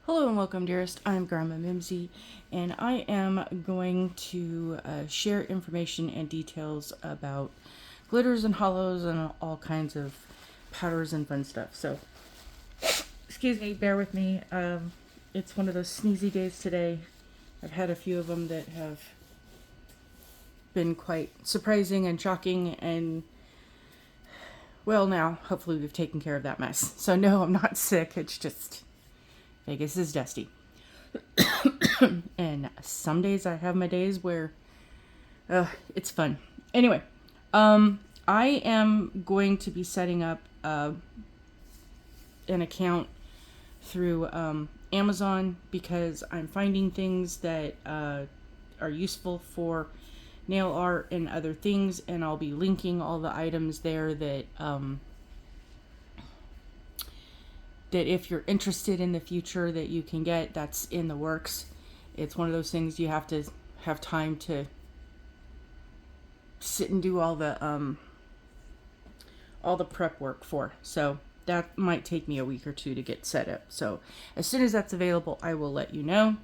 Hello and welcome, dearest. I'm Grandma Mimsy, and I am going to share information and details about glitters and hollows and all kinds of powders and fun stuff. So, excuse me, bear with me. It's one of those sneezy days today. I've had a few of them that have been quite surprising and shocking, and well, now hopefully we've taken care of that mess. So, no, I'm not sick. It's just Vegas is dusty. And some days I have my days where it's fun. Anyway, I am going to be setting up an account through Amazon because I'm finding things that are useful for nail art and other things, and I'll be linking all the items there that that if you're interested in the future that you can get. That's in the works. It's one of those things you have to have time to sit and do all the prep work for. So that might take me a week or two to get set up. So as soon as that's available, I will let you know.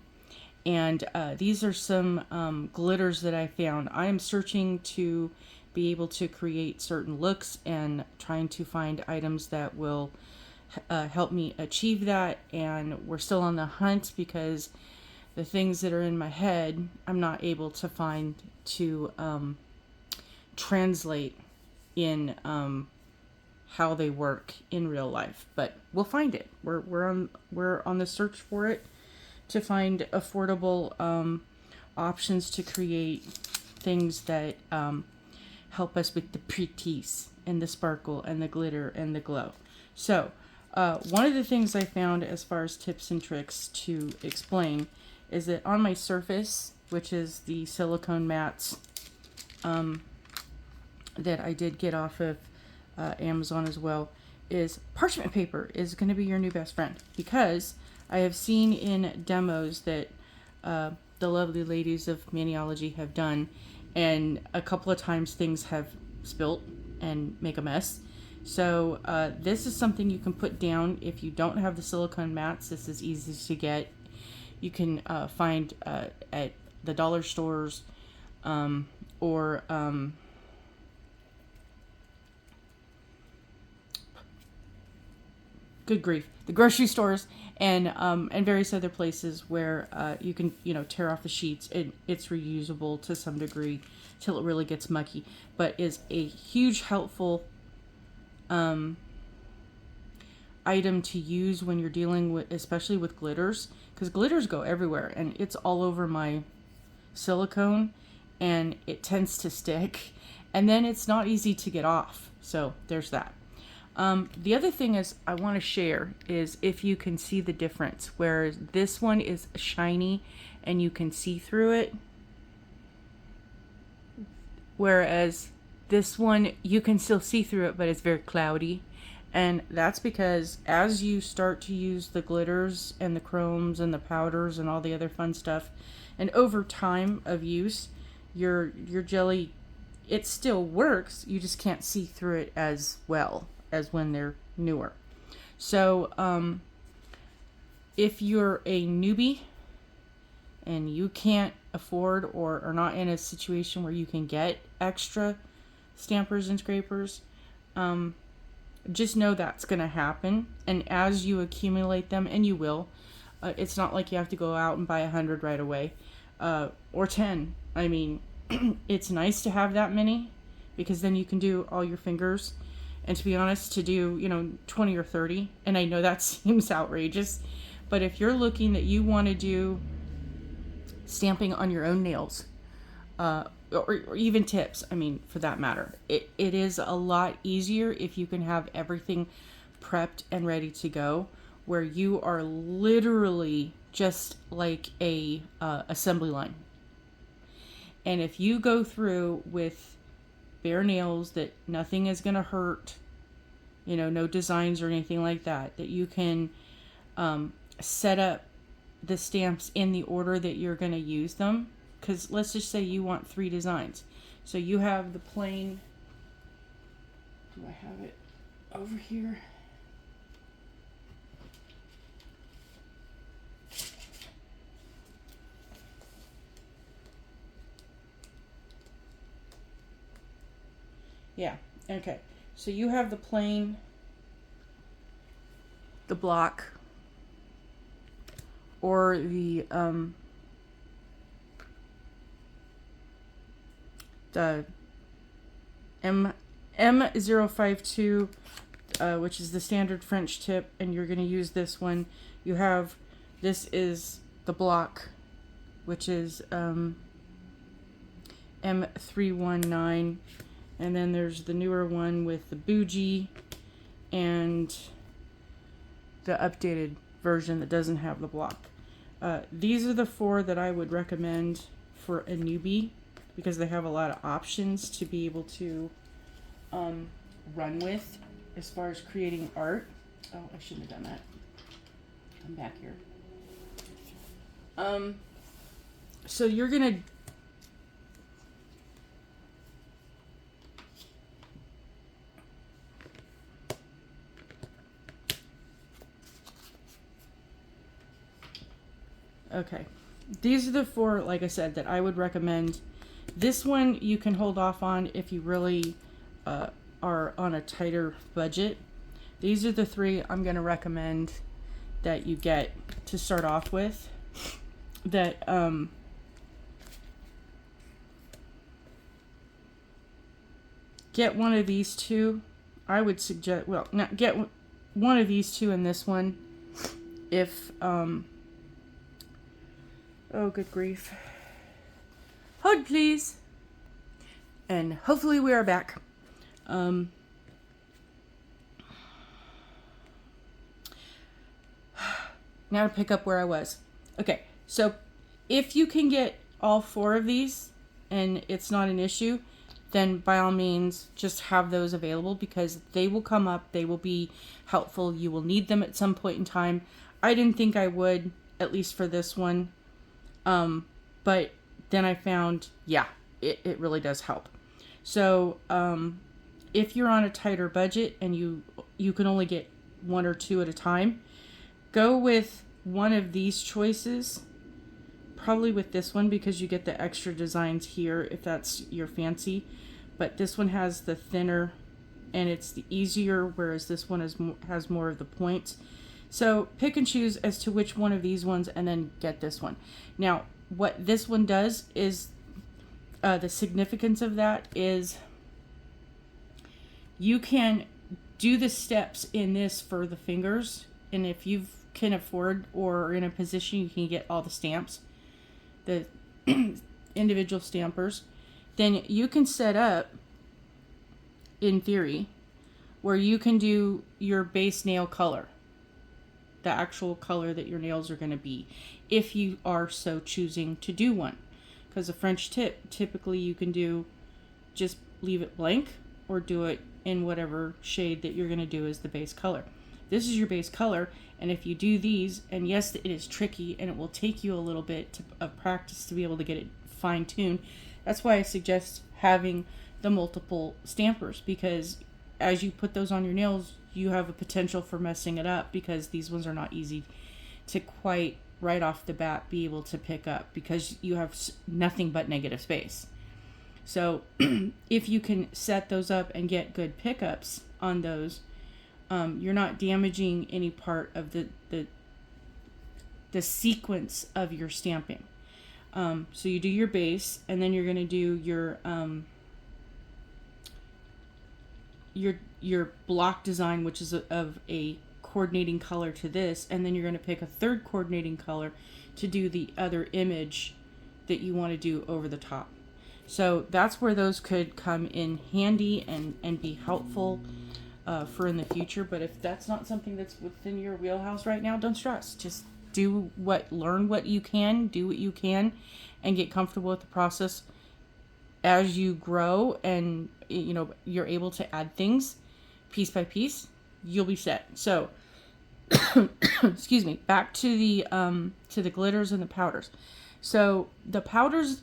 And these are some glitters that I found. I am searching to be able to create certain looks and trying to find items that will help me achieve that. And we're still on the hunt because the things that are in my head, I'm not able to find to translate in how they work in real life. But we'll find it. We're on the search for it to find affordable options to create things that help us with the pretties and the sparkle and the glitter and the glow. So one of the things I found as far as tips and tricks to explain is that on my surface, which is the silicone mats that I did get off of Amazon as well, is parchment paper is going to be your new best friend, because I have seen in demos that the lovely ladies of Maniology have done, and a couple of times things have spilt and make a mess. So this is something you can put down if you don't have the silicone mats. This is easy to get. You can find at the dollar stores or good grief, the grocery stores and various other places where you can tear off the sheets. It's reusable to some degree till it really gets mucky, but is a huge helpful item to use when you're dealing with, especially with glitters, because glitters go everywhere and it's all over my silicone and it tends to stick, and then it's not easy to get off. So there's that. The other thing is I want to share is if you can see the difference, where this one is shiny and you can see through it, whereas this one you can still see through it, but it's very cloudy. And that's because as you start to use the glitters and the chromes and the powders and all the other fun stuff, and over time of use, your jelly, it still works, you just can't see through it as well as when they're newer. So if you're a newbie and you can't afford or are not in a situation where you can get extra stampers and scrapers, just know that's going to happen. And as you accumulate them, and you will, it's not like you have to go out and buy 100 right away, or 10. I mean, it's nice to have that many because then you can do all your fingers. And to be honest, to do 20 or 30, and I know that seems outrageous, but if you're looking that you want to do stamping on your own nails, or even tips, I mean, for that matter, it is a lot easier if you can have everything prepped and ready to go, where you are literally just like a assembly line. And if you go through with bare nails that nothing is going to hurt, no designs or anything like that, that you can set up the stamps in the order that you're going to use them. Because let's just say you want 3 designs. So you have the plain, do I have it over here? Yeah. Okay. So you have the plain, the block, or the M052, which is the standard French tip, and you're going to use this one. You have, this is the block, which is M319, and then there's the newer one with the bougie and the updated version that doesn't have the block. These are the four that I would recommend for a newbie because they have a lot of options to be able to run with as far as creating art. Oh, I shouldn't have done that. I'm back here. So you're gonna okay. These are the four, like I said, that I would recommend. This one you can hold off on if you really are on a tighter budget. These are the three I'm going to recommend that you get to start off with. That get one of these two. I would suggest, well, not get one of these two and this one if oh, good grief. Hold, please. And hopefully we are back. Now to pick up where I was. Okay, so if you can get all four of these and it's not an issue, then by all means just have those available because they will come up, they will be helpful, you will need them at some point in time. I didn't think I would, at least for this one, but then I found, yeah, it really does help. So if you're on a tighter budget and you can only get one or two at a time, go with one of these choices, probably with this one because you get the extra designs here if that's your fancy, but this one has the thinner and it's the easier, whereas this one has more of the points. So pick and choose as to which one of these ones and then get this one. Now what this one does is the significance of that is you can do the steps in this for the fingers, and if you can afford or are in a position you can get all the stamps, the individual stampers, then you can set up, in theory, where you can do your base nail color, the actual color that your nails are going to be, if you are so choosing to do one. Because a French tip, typically you can do, just leave it blank or do it in whatever shade that you're going to do as the base color. This is your base color, and if you do these, and yes, it is tricky and it will take you a little bit of practice to be able to get it fine-tuned. That's why I suggest having the multiple stampers, because as you put those on your nails, you have a potential for messing it up because these ones are not easy to quite right off the bat be able to pick up because you have nothing but negative space. So if you can set those up and get good pickups on those, you're not damaging any part of the sequence of your stamping. So you do your base, and then you're going to do your block design, which is of a coordinating color to this, and then you're going to pick a third coordinating color to do the other image that you want to do over the top. So that's where those could come in handy and be helpful for in the future. But if that's not something that's within your wheelhouse right now, don't stress. Just learn what you can, do what you can, and get comfortable with the process. As you grow and you're able to add things piece by piece, you'll be set. So excuse me, back to the glitters and the powders. So the powders,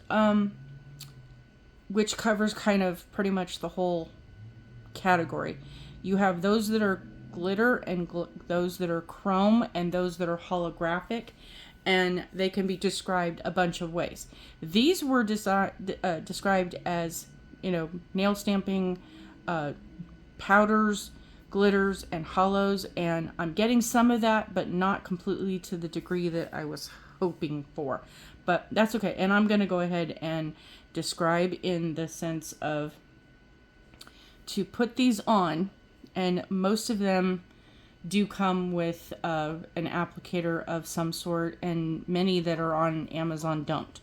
which covers kind of pretty much the whole category, you have those that are glitter and those that are chrome and those that are holographic, and they can be described a bunch of ways. These were described as nail stamping, powders, glitters, and hollows, and I'm getting some of that, but not completely to the degree that I was hoping for. But that's okay. And I'm going to go ahead and describe in the sense of to put these on, and most of them do come with an applicator of some sort, and many that are on Amazon don't.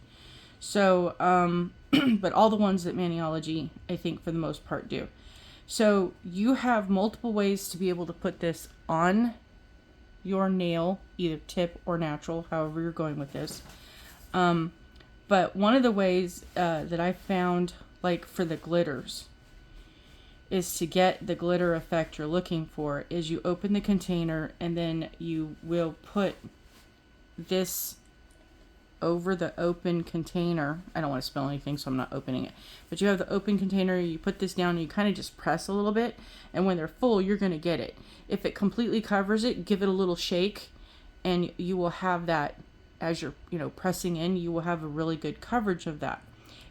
So, but all the ones that Maniology, I think for the most part, do. So you have multiple ways to be able to put this on your nail, either tip or natural, however you're going with this. But one of the ways that I found, like for the glitters, is to get the glitter effect you're looking for is you open the container and then you will put this over the open container. I don't want to spill anything, so I'm not opening it. But you have the open container, you put this down and you kind of just press a little bit, and when they're full, you're going to get it. If it completely covers it, give it a little shake, and you will have that as you're, pressing in, you will have a really good coverage of that.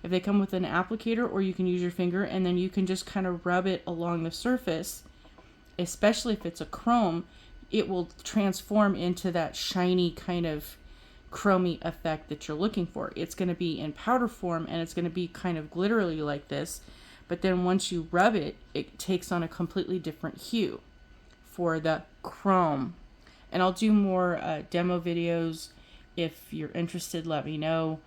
If they come with an applicator, or you can use your finger, and then you can just kind of rub it along the surface, especially if it's a chrome, it will transform into that shiny kind of chromy effect that you're looking for. It's going to be in powder form, and it's going to be kind of glittery like this, but then once you rub it, it takes on a completely different hue for the chrome. And I'll do more demo videos. If you're interested, let me know,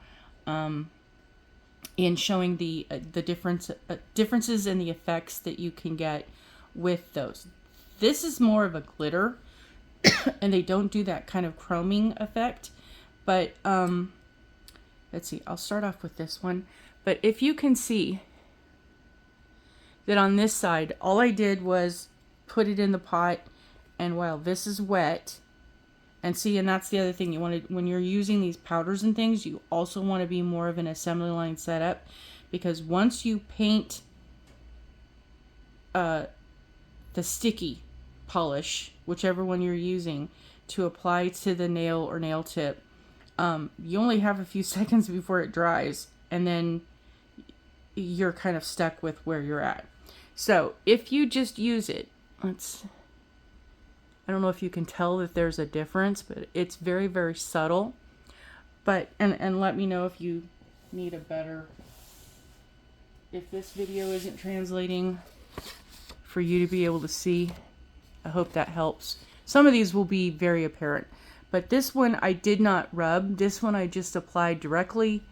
in showing the differences in the effects that you can get with those. This is more of a glitter, and they don't do that kind of chroming effect. But let's see, I'll start off with this one. But if you can see that on this side, all I did was put it in the pot, and while this is wet, and see, and that's the other thing, you want to, when you're using these powders and things, you also want to be more of an assembly line setup, because once you paint the sticky polish, whichever one you're using, to apply to the nail or nail tip, you only have a few seconds before it dries, and then you're kind of stuck with where you're at. So if you just use it, I don't know if you can tell that there's a difference, but it's very, very subtle. But, and let me know if you need a better, if this video isn't translating for you to be able to see. I hope that helps. Some of these will be very apparent, but this one I did not rub. This one I just applied directly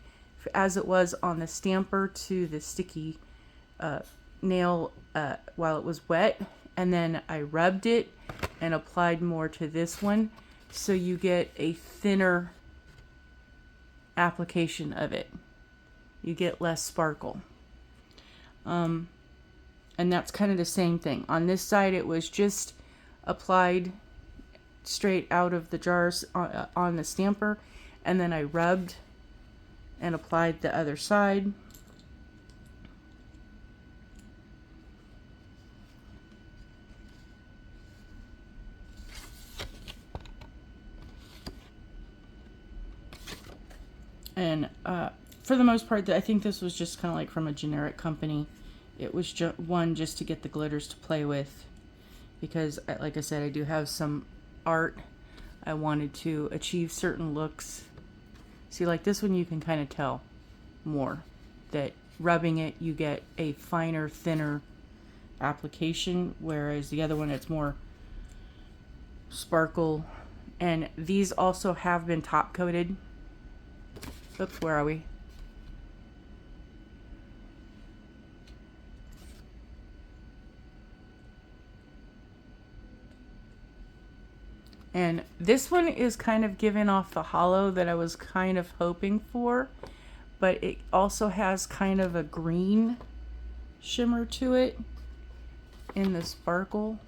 as it was on the stamper to the sticky nail while it was wet, and then I rubbed it and applied more to this one, so you get a thinner application of it. You get less sparkle. And that's kind of the same thing. On this side, it was just applied straight out of the jars on the stamper, and then I rubbed and applied the other side. And for the most part, I think this was just kind of like from a generic company. It was one just to get the glitters to play with, because like I said, I do have some art. I wanted to achieve certain looks. See, like this one, you can kind of tell more that rubbing it, you get a finer, thinner application, whereas the other one, it's more sparkle. And these also have been top coated. Oops, where are we? And this one is kind of giving off the hollow that I was kind of hoping for, but it also has kind of a green shimmer to it in the sparkle,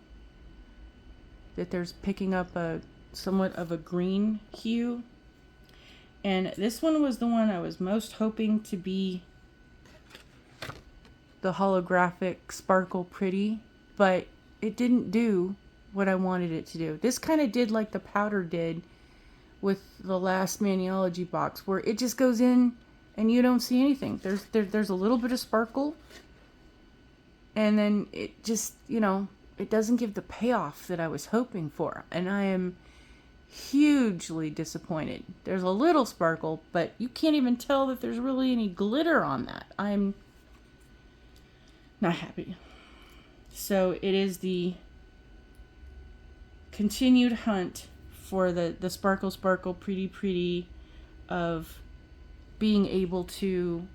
that there's picking up a somewhat of a green hue. And this one was the one I was most hoping to be the holographic sparkle pretty, but it didn't do what I wanted it to do. This kind of did like the powder did with the last Maniology box, where it just goes in and you don't see anything. There's a little bit of sparkle, And then it just, it doesn't give the payoff that I was hoping for. And I am hugely disappointed. There's a little sparkle, but you can't even tell that there's really any glitter on that. I'm not happy. So it is the continued hunt for the sparkle pretty of being able to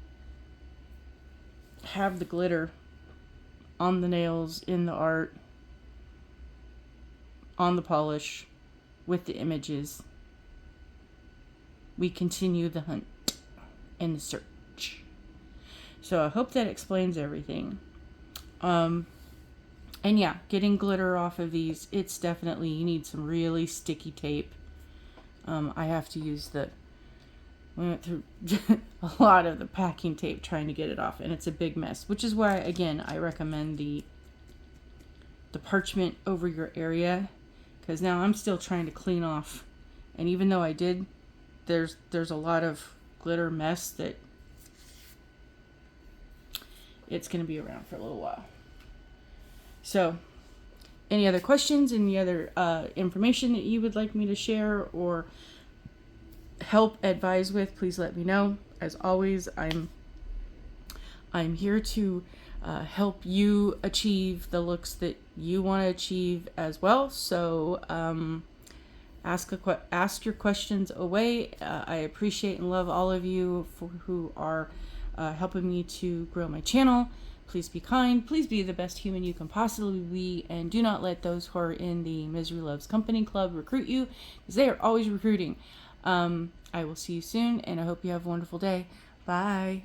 have the glitter on the nails, in the art, on the polish, with the images. We continue the hunt and the search. So I hope that explains everything. And yeah, getting glitter off of these, it's definitely, you need some really sticky tape. I have to use we went through a lot of the packing tape trying to get it off, and it's a big mess, which is why, again, I recommend the parchment over your area, because now I'm still trying to clean off, and even though I did, there's a lot of glitter mess that it's going to be around for a little while. So, any other questions, any other information that you would like me to share or help advise with, please let me know. As always, I'm here to help you achieve the looks that you want to achieve as well. So ask your questions away. I appreciate and love all of you who are helping me to grow my channel. Please be kind. Please be the best human you can possibly be, and do not let those who are in the Misery Loves Company Club recruit you, because they are always recruiting. I will see you soon, and I hope you have a wonderful day. Bye.